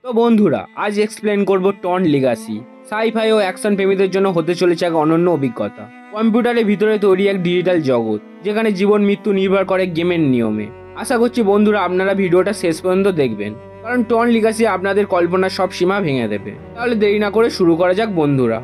তো বন্ধুরা, আজ এক্সপ্লেন করব টর্ন লিগাসি। সাইফাই ও অ্যাকশন প্রেমীদের জন্য হতে চলেছে এক অনন্য অভিজ্ঞতা। কম্পিউটারের ভিতরে তৈরি এক ডিজিটাল জগৎ, যেখানে জীবন মৃত্যু নির্ভর করে গেমের নিয়মে। আশা করছি বন্ধুরা আপনারা ভিডিওটা শেষ পর্যন্ত দেখবেন, কারণ টর্ন লিগাসি আপনাদের কল্পনার সব সীমা ভেঙে দেবে। তাহলে দেরি না করে শুরু করা যাক বন্ধুরা।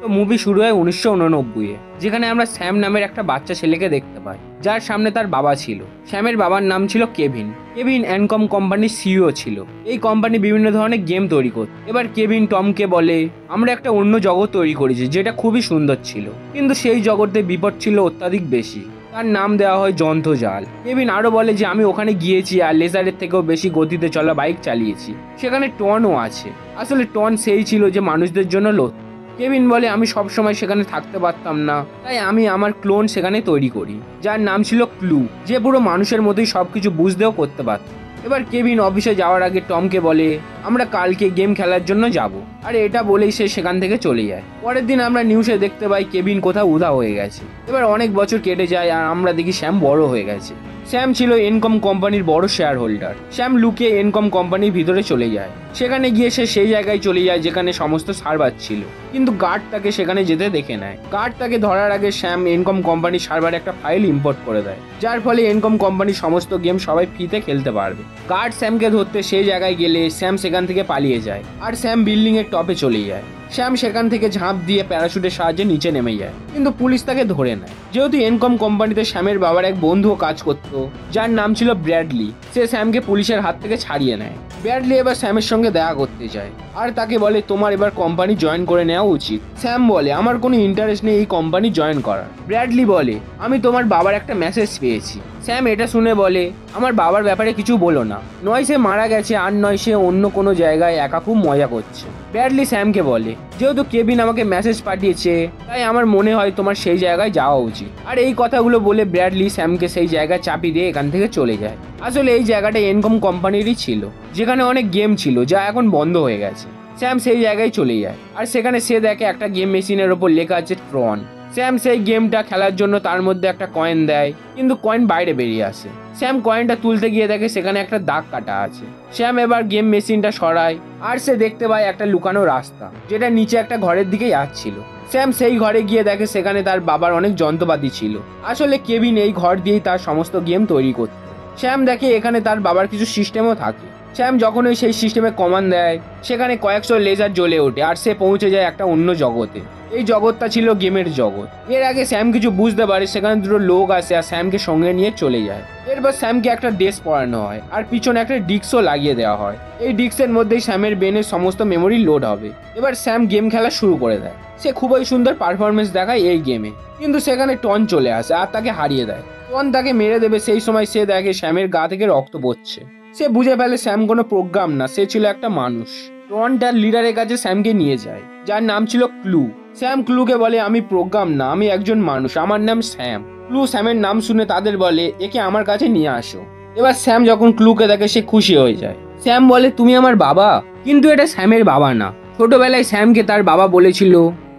তো মুভি শুরু হয় 1989-এ, যেখানে আমরা স্যাম নামের একটা বাচ্চা ছেলেকে দেখতে পাই, যার সামনে তার বাবা ছিল। স্যামের বাবার নাম ছিল কেভিন। কেভিন এনকম কোম্পানির সিইও ছিল। এই কোম্পানি বিভিন্ন ধরনের গেম তৈরি করত। এবার কেভিন টমকে বলে, আমরা একটা অন্য জগৎ তৈরি করেছি যেটা খুবই সুন্দর ছিল, কিন্তু সেই জগতে বিপদ ছিল অত্যাধিক বেশি। তার নাম দেওয়া হয় যন্ত্রজাল। কেভিন আরো বলে যে আমি ওখানে গিয়েছি আর লেজারের থেকেও বেশি গতিতে চলা বাইক চালিয়েছি। সেখানে টনও আছে। আসলে টন সেই ছিল যে মানুষদের জন্য লোক। কেভিন বলে আমি সবসময় সেখানে থাকতে পারতাম না, তাই আমি আমার ক্লোন সেখানে তৈরি করি, যার নাম ছিল ক্লু, যে পুরো মানুষের মতোই সবকিছু বুঝতেও করতে পারত। এবার কেভিন অফিসে যাওয়ার আগে টমকে বলে আমরা কালকে গেম খেলার জন্য যাব, আর এটা বলেই সে সেখান থেকে চলে যায়। পরের দিন আমরা নিউজে দেখতে পাই কেভিন কোথাও উধাও হয়ে গেছে। এবার অনেক বছর কেটে যায় আর আমরা দেখি স্যাম বড় হয়ে গেছে। স্যাম ছিল এনকম কোম্পানির বড় শেয়ার হোল্ডার। স্যাম লুকিয়ে এনকম কোম্পানির ভিতরে চলে যায়। সেখানে গিয়ে সে সেই জায়গায় চলে যায় যেখানে সমস্ত সার্ভার ছিল, কিন্তু গার্ড তাকে সেখানে যেতে দেখে নেয়। গার্ড তাকে ধরার আগে স্যাম এনকম কোম্পানির সার্ভারে একটা ফাইল ইম্পোর্ট করে দেয়, যার ফলে এনকম কোম্পানির সমস্ত গেম সবাই ফ্রিতে খেলতে পারবে। গার্ড স্যামকে ধরতে সেই জায়গায় গেলে স্যাম সেখান থেকে পালিয়ে যায়, আর স্যাম বিল্ডিং এর টপে চলে যায়। স্যাম সেখান থেকে ঝাঁপ দিয়ে প্যারাশুটের সাহায্যে নিচে নেমে যায়, কিন্তু পুলিশ তাকে ধরে নেয়। যেহেতু এনকম কোম্পানিতে স্যামের বাবার এক বন্ধুও কাজ করতো, যার নাম ছিল ব্র্যাডলি, সে স্যামকে পুলিশের হাত থেকে ছাড়িয়ে নেয়। ব্র্যাডলি এবার স্যামের সঙ্গে দেখা করতে যায়, আর তাকে বলে তোমার এবার কোম্পানি জয়েন করে নেওয়া উচিত। স্যাম বলে আমার কোনো ইন্টারেস্ট নেই এই কোম্পানি জয়েন করার। ব্র্যাডলি বলে আমি তোমার বাবার একটা মেসেজ পেয়েছি। স্যাম এটা শুনে বলে আমার বাবার ব্যাপারে কিছু বলো না, নয় সে মারা গেছে আর নয় সে অন্য কোনো জায়গায় একা খুব মজা করছে। ব্র্যাডলি স্যামকে বলে যেহেতু কেভিন আমাকে মেসেজ পাঠিয়েছে, তাই আমার মনে হয় তোমার সেই জায়গায় যাওয়া উচিত। আর এই কথাগুলো বলে ব্র্যাডলি স্যামকে সেই জায়গায় চাপিয়ে দিয়ে এখান থেকে চলে যায়। আসলে এই জায়গাটা এনকম কোম্পানিরই ছিল, যেখানে অনেক গেম ছিল যা এখন বন্ধ হয়ে গেছে। স্যাম সেই জায়গায় চলে যায়, আর সেখানে সে দেখে একটা গেম মেশিনের ওপর লেখা আছে ট্রন। স্যাম সেই গেমটা খেলার জন্য তার মধ্যে একটা কয়েন দেয়, কিন্তু কয়েন বাইরে বেরিয়ে আসে। স্যাম কয়েনটা তুলতে গিয়ে দেখে সেখানে একটা দাগ কাটা আছে। স্যাম এবার গেম মেশিনটা সরায়, আর সে দেখতে পায় একটা লুকানো রাস্তা, যেটা নিচে একটা ঘরের দিকে যাচ্ছিল। স্যাম সেই ঘরে গিয়ে দেখে সেখানে তার বাবার অনেক যন্ত্রপাতি ছিল। আসলে কেভিন এই ঘর দিয়েই তার সমস্ত গেম তৈরি করত। স্যাম দেখে এখানে তার বাবার কিছু সিস্টেমও থাকে। স্যাম যখনই সেই সিস্টেমে কমান্ড দেয়, সেখানে কয়েকশো লেজার জ্বলে ওঠে, আর সে পৌঁছে যায় একটা অন্য জগতে। এই জগৎটা ছিল গেমের জগৎ। এর আগে স্যাম কিছু বুঝতে পারে, সেখানে দুটো লোক আসে আর স্যামকে সঙ্গে নিয়ে চলে যায়। এরপর স্যামকে একটা ড্রেস পরানো হয়, আর পিছনে একটা ডিস্কও লাগিয়ে দেওয়া হয়। এই ডিস্কের মধ্যেই স্যামের ব্রেনের সমস্ত মেমোরি লোড হবে। এবার স্যাম গেম খেলা শুরু করে দেয়। সে খুবই সুন্দর পারফরমেন্স দেখায় এই গেমে, কিন্তু সেখানে টন চলে আসে আর তাকে হারিয়ে দেয়। টন তাকে মেরে দেবে, সেই সময় সে দেখে স্যামের গা থেকে রক্ত পড়ছে। সে বুঝে ফেলে স্যাম কোনো প্রোগ্রাম না, সে ছিল একটা মানুষ। টন তার লিডারের কাছে স্যামকে নিয়ে যায়, যার নাম ছিল ক্লু। স্যাম ক্লুকে বলে আমি প্রোগ্রাম না, আমি একজন মানুষ, আমার নাম স্যাম। ক্লু স্যামের নাম শুনে তাদের বলে একে আমার কাছে নিয়ে আসো। এবার স্যাম যখন ক্লুকে দেখে সে খুশি হয়ে যায়। স্যাম বলে তুমি আমার বাবা, কিন্তু এটা স্যামের বাবা না। ছোটবেলায় স্যামকে তার বাবা বলেছিল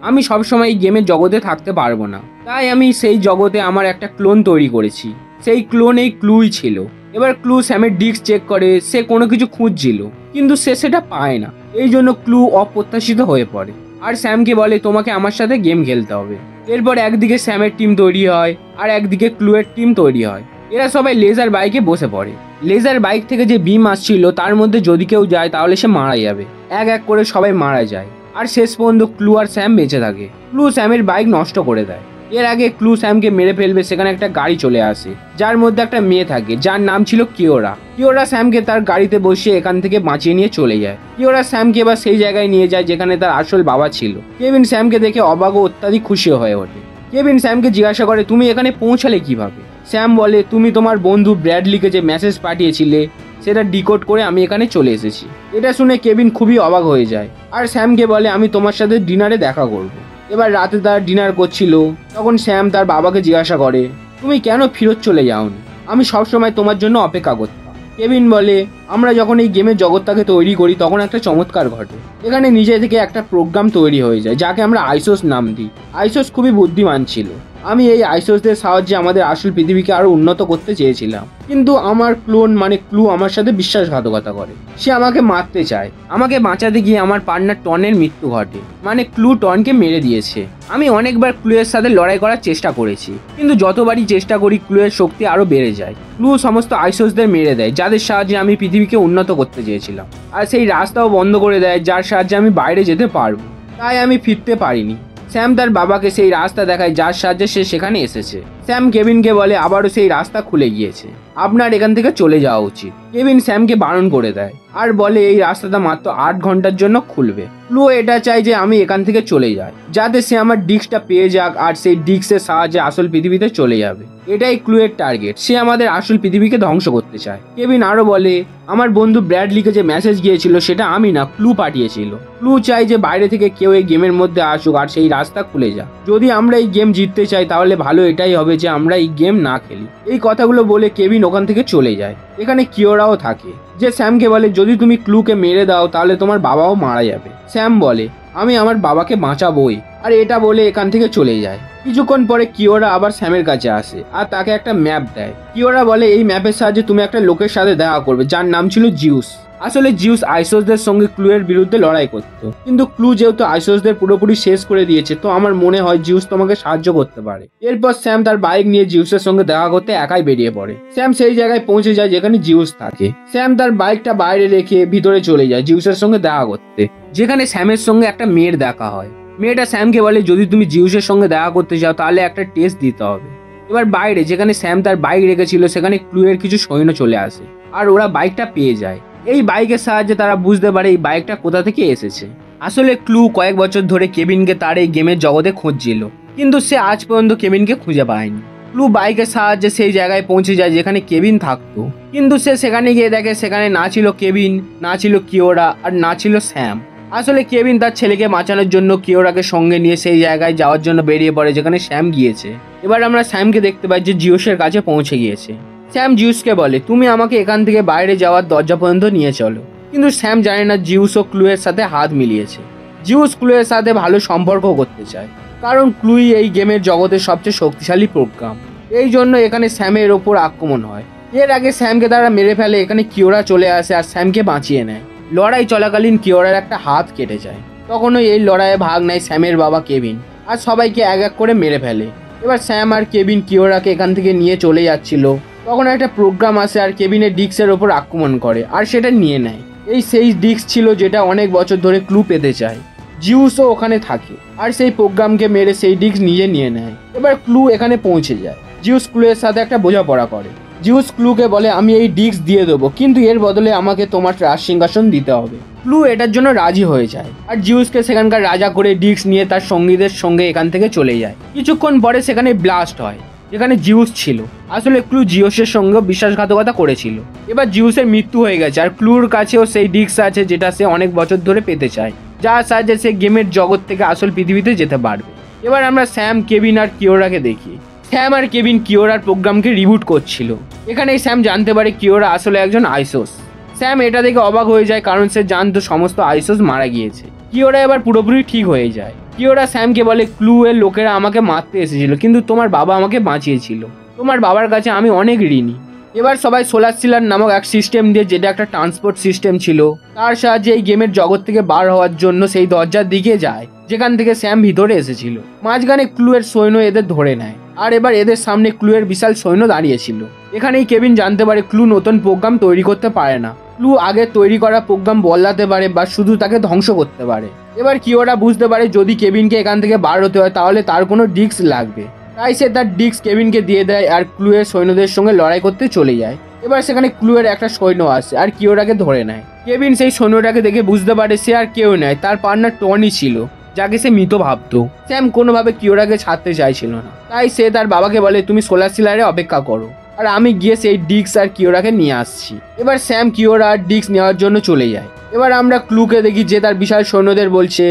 আমি সবসময় এই গেমের জগতে থাকতে পারবো না, তাই আমি সেই জগতে আমার একটা ক্লোন তৈরি করেছি। সেই ক্লোন এই ক্লুই ছিল। এবার ক্লু স্যামের ডিস্ক চেক করে, সে কোনো কিছু খুঁজছিল, কিন্তু সে সেটা পায় না। এই জন্য ক্লু অপ্রত্যাশিত হয়ে পড়ে, আর স্যামকে বলে তোমাকে আমার সাথে গেম খেলতে হবে। এরপর একদিকে স্যামের টিম তৈরি হয়, আর একদিকে ক্লুয়ের টিম তৈরি হয়। এরা সবাই লেজার বাইকে বসে পড়ে। লেজার বাইক থেকে যে বিম আসছিল তার মধ্যে যদি কেউ যায় তাহলে সে মারা যাবে। এক এক করে সবাই মারা যায়, আর শেষ পর্যন্ত ক্লু আর স্যাম বেঁচে থাকে। ক্লু স্যামের বাইক নষ্ট করে দেয়। এর আগে ক্লু স্যামকে মেরে ফেলবে, সেখানে একটা গাড়ি চলে আসে, যার মধ্যে একটা মেয়ে থাকে, যার নাম ছিল কিওরা। কিওরা স্যামকে তার গাড়িতে বসিয়ে এখান থেকে বাঁচিয়ে নিয়ে চলে যায়। কিওরা স্যামকে এবার সেই জায়গায় নিয়ে যায় যেখানে তার আসল বাবা ছিল। কেভিন স্যামকে দেখে অবাক ও অত্যাধিক খুশি হয়ে ওঠে। কেভিন স্যামকে জিজ্ঞাসা করে তুমি এখানে পৌঁছালে কিভাবে। স্যাম বলে তুমি তোমার বন্ধু ব্র্যাডলিকে যে মেসেজ পাঠিয়েছিলে সেটা ডিকোড করে আমি এখানে চলে এসেছি। এটা শুনে কেভিন খুবই অবাক হয়ে যায়, আর স্যামকে বলে আমি তোমার সাথে ডিনারে দেখা করব। এবার রাতে তারা ডিনার করছিল, তখন স্যাম তার বাবাকে জিজ্ঞাসা করে তুমি কেন ফেরত চলে যাওনি, আমি সবসময় তোমার জন্য অপেক্ষা করতাম। কেভিন বলে আমরা যখন এই গেমের জগৎটাকে তৈরি করি তখন একটা চমৎকার ঘটে। এখানে নিজে থেকে একটা প্রোগ্রাম তৈরি হয়ে যায়, যাকে আমরা আইসোস নাম দিই। আইসোস খুবই বুদ্ধিমান ছিল, আমি এই আইসোসদের সাহায্যে আমাদের আসল পৃথিবীকে আরো উন্নত করতে চেয়েছিলাম, কিন্তু আমার ক্লোন মানে ক্লু আমার সাথে বিশ্বাসঘাতকতা করে। সে আমাকে মারতে চায়। আমাকে বাঁচাতে গিয়ে আমার পার্টনার টনের মৃত্যু ঘটে, মানে ক্লু টনকে মেরে দিয়েছে। আমি অনেকবার ক্লুয়ের সাথে লড়াই করার চেষ্টা করেছি, কিন্তু যতবারই চেষ্টা করি ক্লুয়ের শক্তি আরো বেড়ে যায়। ক্লু সমস্ত আইসোসদের মেরে দেয় যাদের সাহায্যে আমি পৃথিবীকে উন্নত করতে চেয়েছিলাম, আর সেই রাস্তাও বন্ধ করে দেয় যার সাহায্যে আমি বাইরে যেতে পারবো। তাই আমি ফিরতে পারিনি। স্যাম তার বাবাকে সেই রাস্তা দেখায় যার সাহায্যে সে সেখানে এসেছে। স্যাম কেভিনকে বলে আবারও সেই রাস্তা খুলে গিয়েছে, আপনার এখান থেকে চলে যাওয়া উচিত। কেভিন স্যামকে বারণ করে দেয় আর বলে এই রাস্তাটা মাত্র 8 ঘন্টার জন্য খুলবে। ক্লু এটা চাই যে আমি এখান থেকে চলে যাই, যাতে সে আমার ডিস্কটা পেয়ে যাক আর সেই ডিস্কের সাহায্যে আসল পৃথিবীতে চলে যাবে। এটাই ক্লুয়ের টার্গেট, সে আমাদের আসল পৃথিবীকে ধ্বংস করতে চায়। কেভিন আরো বলে আমার বন্ধু ব্র্যাডলিকে যে মেসেজ গিয়েছিল সেটা আমি না, ক্লু পাঠিয়েছিল। ক্লু চাই যে বাইরে থেকে কেউ এই গেমের মধ্যে আসুক আর সেই রাস্তা খুলে যাক। যদি আমরা এই গেম জিততে চাই তাহলে ভালো এটাই হবে যে আমরা এই গেম না খেলি। এই কথাগুলো বলে কেভিন ওখান থেকে চলে যায়। এখানে কিওরাও থাকে, যে স্যামকে বলে যদি তুমি ক্লুকে মেরে দাও তাহলে তোমার বাবাও মারা যাবে। স্যাম বলে আমি আমার বাবাকে বাঁচাবোই, আর এটা বলে এখান থেকে চলে যায়। কিছুক্ষণ পরে কিওরা আবার স্যামের কাছে আসে আর তাকে একটা ম্যাপ দেয়। কিওরা বলে এই ম্যাপের সাহায্যে তুমি একটা লোকের সাথে দেখা করবে যার নাম ছিল জিউস। আসলে জিউস আইসোসদের সঙ্গে ক্লুয়ের বিরুদ্ধে লড়াই করত, কিন্তু ক্লু যেহেতু আইসোসদের পুরোপুরি শেষ করে দিয়েছে তো আমার মনে হয় জিউস তোমাকে সাহায্য করতে পারে। এরপর স্যাম তার বাইক নিয়ে জিউসের সঙ্গে দেখা করতে একাই বেরিয়ে পড়ে। স্যাম সেই জায়গায় পৌঁছে যায় যেখানে জিউস থাকে। স্যাম তার বাইকটা বাইরে রেখে ভিতরে চলে যায় জিউসের সঙ্গে দেখা করতে, যেখানে স্যামের সঙ্গে একটা মেয়ের দেখা হয়। মেয়েটা স্যামকে বলে যদি তুমি জিউসের সঙ্গে দেখা করতে চাও তাহলে একটা টেস্ট দিতে হবে। এবার বাইরে যেখানে স্যাম তার বাইক রেখেছিল সেখানে ক্লুয়ের কিছু সৈন্য চলে আসে আর ওরা বাইকটা পেয়ে যায়। এই বাইকের সাহায্যে তারা বুঝতে পারে এই বাইকটা কোথা থেকে এসেছে। আসলে ক্লু কয়েক বছর ধরে কেভিনকে তার এই গেমের জগতে খুঁজছিল, কিন্তু সে আজ পর্যন্ত কেভিনকে খুঁজে পায়নি। ক্লু বাইকের সাহায্যে সেই জায়গায় পৌঁছে যায় যেখানে কেভিন থাকতো, কিন্তু সে সেখানে গিয়ে দেখে সেখানে না ছিল কেভিন, না ছিল কিওরা, আর না ছিল স্যাম। আসলে কেভিন তার ছেলেকে বাঁচানোর জন্য কিওরাকে সঙ্গে নিয়ে সেই জায়গায় যাওয়ার জন্য বেরিয়ে পড়ে যেখানে স্যাম গিয়েছে। এবার আমরা স্যামকে দেখতে পাই যে জিউসের কাছে পৌঁছে গিয়েছে। স্যাম জিউসকে বলে তুমি আমাকে এখান থেকে বাইরে যাওয়ার দরজা পর্যন্ত নিয়ে চলো, কিন্তু স্যাম জানে না জিউস ও ক্লুয়ের সাথে হাত মিলিয়েছে। জিউস ক্লুয়ের সাথে ভালো সম্পর্ক করতে চায়, কারণ ক্লুই এই গেমের জগতের সবচেয়ে শক্তিশালী প্রোগ্রাম। এই জন্য এখানে স্যামের ওপর আক্রমণ হয়। এর আগে স্যামকে তারা মেরে ফেলে, এখানে কিওরা চলে আসে আর স্যামকে বাঁচিয়ে নেয়। লড়াই চলাকালীন কিওরার একটা হাত কেটে যায়। তখনও এই লড়াইয়ে ভাগ নেয় স্যামের বাবা কেভিন আর সবাইকে এক এক করে মেরে ফেলে। এবার স্যাম আর কেভিন কিওরাকে এখান থেকে নিয়ে চলে যাচ্ছিল, তখন একটা প্রোগ্রাম আসে আর কেভিনের ডিস্কের ওপর আক্রমণ করে আর সেটা নিয়ে নেয়। এই সেই ডিস্ক ছিল যেটা অনেক বছর ধরে ক্লু পেতে চায়। জিউসও ওখানে থাকে আর সেই প্রোগ্রামকে মেরে সেই ডিস্ক নিয়ে নেয়। এবার ক্লু এখানে পৌঁছে যায়। জিউস ক্লুয়ের সাথে একটা বোঝাপড়া করে। জিউস ক্লুকে বলে আমি এই ডিস্ক দিয়ে দেবো, কিন্তু এর বদলে আমাকে তোমার রাজ সিংহাসন দিতে হবে। ক্লু এটার জন্য রাজি হয়ে যায় আর জিউসকে সেখানকার রাজা করে ডিস্ক নিয়ে তার সঙ্গীদের সঙ্গে এখান থেকে চলে যায়। কিছুক্ষণ পরে সেখানে ব্লাস্ট হয় যেখানে জিউস ছিল। আসলে ক্লু জিউসের সঙ্গে বিশ্বাসঘাতকতা করেছিল। এবার জিউসের মৃত্যু হয়ে গেছে আর ক্লুর কাছেও সেই ডিস্ক আছে যেটা সে অনেক বছর ধরে পেতে চায়, যার সাহায্যে সে গেমের জগৎ থেকে আসল পৃথিবীতে যেতে পারবে। এবার আমরা স্যাম, কেভিন আর কিওরাকে দেখি। স্যাম আর কেভিন কিওরার প্রোগ্রামকে রিবুট করছিল। এখানেই স্যাম জানতে পারে কিওরা আসলে একজন আইসোস। স্যাম এটা দেখে অবাক হয়ে যায় কারণ সে জানতো সমস্ত আইসোস মারা গিয়েছে। কিওরা এবার পুরোপুরি ঠিক হয়ে যায়। কিওরা স্যামকে বলে ক্লু এর লোকেরা আমাকে মারতে এসেছিল, কিন্তু তোমার বাবা আমাকে বাঁচিয়েছিল। তোমার বাবার কাছে আমি অনেক ঋণী। এবার সবাই সোলার সিলার নামক এক সিস্টেম দিয়ে, যেটা একটা ট্রান্সপোর্ট সিস্টেম ছিল, তার সাহায্যে এই গেমের জগৎ থেকে বার হওয়ার জন্য সেই দরজার দিকে যায় যেখান থেকে স্যাম ভিতরে এসেছিল। মাঝখানে ক্লু এর সৈন্য এদের ধরে নেয় আর এবার এদের সামনে ক্লু এর বিশাল সৈন্য দাঁড়িয়েছিল। এখানেই কেভিন জানতে পারে ক্লু নতুন প্রোগ্রাম তৈরি করতে পারে না। ক্লু আগে তৈরি করা প্রোগ্রাম বদলাতে পারে বা শুধু তাকে ধ্বংস করতে পারে। এবার কিওরা বুঝতে পারে যদি কেভিনকে এখান থেকে বার হতে হয় তাহলে তার কোনো ডিস্ক লাগবে, তাই সে তার ডিস্ক কেভিনকে দিয়ে দেয় আর ক্লু এর সৈন্যদের সঙ্গে লড়াই করতে চলে যায়। এবার সেখানে ক্লু এর একটা সৈন্য আসে আর কিওরাকে ধরে নেয়। কেভিন সেই সৈন্যটাকে দেখে বুঝতে পারে সে আর কেউ নয়, তার পার্টনার টনি ছিল, যাকে সে মৃত ভাবতো। স্যাম কোনোভাবে কিওরাকে ছাড়তে চাইছিল না, তাই সে তার বাবাকে বলে তুমি সোলার সিলারে অপেক্ষা করো আর আমি গিয়ে সেই ডিস্ক আর কিওরাকে নিয়ে আসছি। এবার স্যাম কিওরা আর ডিস্ক নেওয়ার জন্য চলে যায়। এবার আমরা ক্লুকে দেখি যে তার বিশাল সৈন্যদের বলছে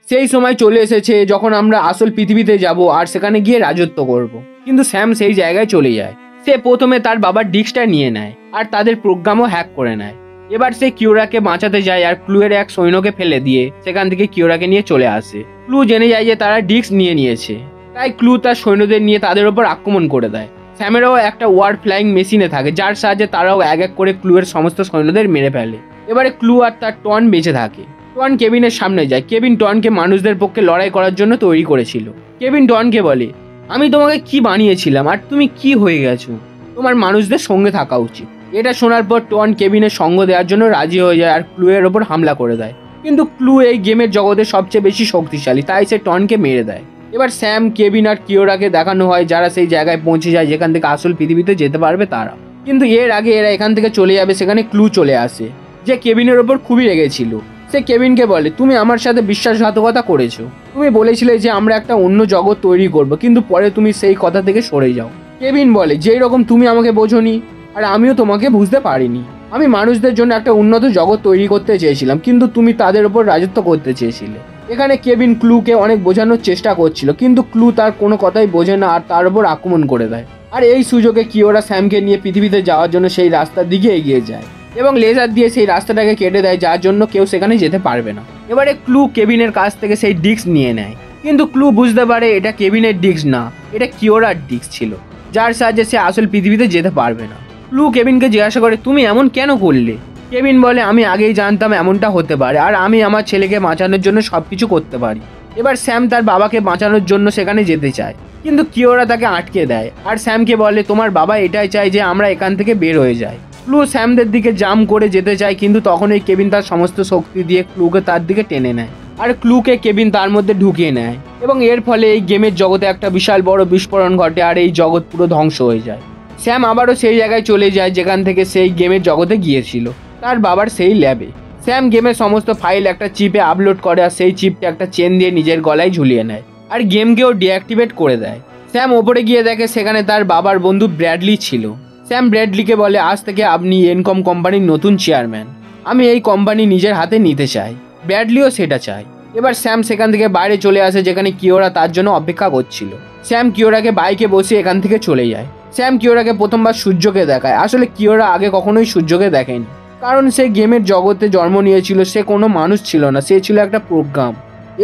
সেই সময় চলে এসেছে যখন আমরা আসল পৃথিবীতে যাব আর সেখানে গিয়ে রাজত্ব করব। কিন্তু স্যাম সেই জায়গায় চলে যায়। সে প্রথমে তার বাবার ডিস্কটা নিয়ে নেয় আর তাদের প্রোগ্রামও হ্যাক করে নেয়। এবার সে কিওরাকে বাঁচাতে যায় আর ক্লু এর এক সৈন্যকে ফেলে দিয়ে সেখান থেকে কিওরাকে নিয়ে চলে আসে। ক্লু জেনে যায় যে তারা ডিস্ক নিয়ে নিয়েছে, তাই ক্লু তার সৈন্যদের নিয়ে তাদের ওপর আক্রমণ করে দেয়। স্যামেরাও একটা ওয়ার ফ্লাইং মেশিনে থাকে, যার সাহায্যে তারাও এক এক করে ক্লু এর সমস্ত সৈন্যদের মেরে ফেলে। এবারে ক্লু আর তার টন বেঁচে থাকে। টন কেভিনের সামনে যায়। কেভিন টনকে মানুষদের পক্ষে লড়াই করার জন্য তৈরি করেছিল। কেভিন টনকে বলে, আমি তোমাকে কি বানিয়েছিলাম আর তুমি কি হয়ে গেছো, তোমার মানুষদের সঙ্গে থাকা উচিত। এটা শোনার পর টন কেভিনের সঙ্গ দেওয়ার জন্য রাজি হয়ে যায় আর ক্লু এর ওপর হামলা করে দেয়। কিন্তু ক্লু এই গেমের জগতে সবচেয়ে বেশি শক্তিশালী, তাই সে টনকে মেরে দেয়। এবার স্যাম, কেভিন আর কিওরাকে দেখানো হয় যারা সেই জায়গায় পৌঁছে যায় যেখান থেকে আসল পৃথিবীতে যেতে পারবে তারা। কিন্তু এর আগে এরা এখান থেকে চলে যাবে, সেখানে ক্লু চলে আসে, যে কেভিনের ওপর খুবই রেগেছিল। সে কেভিনকে বলে, তুমি আমার সাথে বিশ্বাসঘাতকতা করেছো। তুমি বলেছিলে যে আমরা একটা অন্য জগৎ তৈরি করব, কিন্তু পরে তুমি সেই কথা থেকে সরে যাও। কেভিন বলে, যেই রকম তুমি আমাকে বোঝোনি আর আমিও তোমাকে বুঝতে পারিনি। আমি মানুষদের জন্য একটা উন্নত জগৎ তৈরি করতে চেয়েছিলাম, কিন্তু তুমি তাদের উপর রাজত্ব করতে চেয়েছিলে। এখানে কেভিন ক্লুকে অনেক বোঝানোর চেষ্টা করছিল, কিন্তু ক্লু তার কোনো কথাই বোঝে না আর তার উপর আক্রমণ করে দেয়। আর এই সুযোগে কিওরা স্যামকে নিয়ে পৃথিবীতে যাওয়ার জন্য সেই রাস্তার দিকে এগিয়ে যায় এবং লেজার দিয়ে সেই রাস্তাটাকে কেটে দেয়, যার জন্য কেউ সেখানে যেতে পারবে না। এবারে ক্লু কেভিনের কাছ থেকে সেই ডিস্ক নিয়ে নেয়, কিন্তু ক্লু বুঝতে পারে এটা কেভিনের ডিস্ক না, এটা কিওরার ডিস্ক ছিল, যার সাহায্যে সে আসল পৃথিবীতে যেতে পারবে না। ক্লু কেভিনকে জিজ্ঞাসা করে, তুমি এমন কেন করলে? কেভিন বলে, আমি আগেই জানতাম এমনটা হতে পারে আর আমি আমার ছেলেকে বাঁচানোর জন্য সবকিছু করতে পারি। এবার স্যাম তার বাবাকে বাঁচানোর জন্য সেখানে যেতে চায়, কিন্তু কিওরা তাকে আটকে দেয় আর স্যামকে বলে, তোমার বাবা এটাই চায় যে আমরা এখান থেকে বের হয়ে যাই। ক্লু স্যামদের দিকে জাম্প করে যেতে চায়, কিন্তু তখনই কেভিন তার সমস্ত শক্তি দিয়ে ক্লুকে তার দিকে টেনে নেয় আর ক্লুকে কেভিন তার মধ্যে ঢুকিয়ে নেয় এবং এর ফলে এই গেমের জগতে একটা বিশাল বড় বিস্ফোরণ ঘটে আর এই জগৎ পুরো ধ্বংস হয়ে যায়। স্যাম আবারও সেই জায়গায় চলে যায় যেখান থেকে সেই গেমের জগতে গিয়েছিল, তার বাবার সেই ল্যাবে। স্যাম গেমের সমস্ত ফাইল একটা চিপে আপলোড করে আর সেই চিপটা একটা চেন দিয়ে নিজের গলায় ঝুলিয়ে নেয় আর গেমকেও ডিঅ্যাক্টিভেট করে দেয়। স্যাম ওপরে গিয়ে দেখে সেখানে তার বাবার বন্ধু ব্র্যাডলি ছিল। স্যাম ব্র্যাডলিকে বলে, আজ থেকে আপনি এনকম কোম্পানির নতুন চেয়ারম্যান, আমি এই কোম্পানি নিজের হাতে নিতে চাই। ব্র্যাডলিও সেটা চায়। এবার স্যাম সেখান থেকে বাইরে চলে আসে যেখানে কিওরা তার জন্য অপেক্ষা করছিল। স্যাম কিওরাকে বাইকে বসে এখান থেকে চলে যায়। স্যাম কিওরাকে প্রথমবার সূর্যকে দেখায়। আসলে কিওরা আগে কখনোই সূর্যকে দেখেনি, কারণ সে গেমের জগতে জন্ম নিয়েছিল, সে কোনো মানুষ ছিল না, সে ছিল একটা প্রোগ্রাম।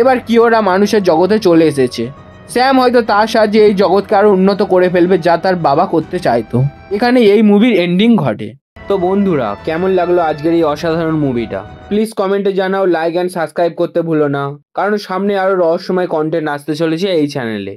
এবার কিওরা মানুষের জগতে চলে এসেছে। স্যাম হয়তো তার সাহায্যে এই জগৎকে আরো উন্নত করে ফেলবে, যা তার বাবা করতে চাইতো। এখানে এই মুভির এন্ডিং ঘটে। তো বন্ধুরা, কেমন লাগলো আজকের এই অসাধারণ মুভিটা? প্লিজ কমেন্টে জানাও, লাইক অ্যান্ড সাবস্ক্রাইব করতে ভুলো না, কারণ সামনে আরো রহস্যময় কন্টেন্ট আসতে চলেছে এই চ্যানেলে।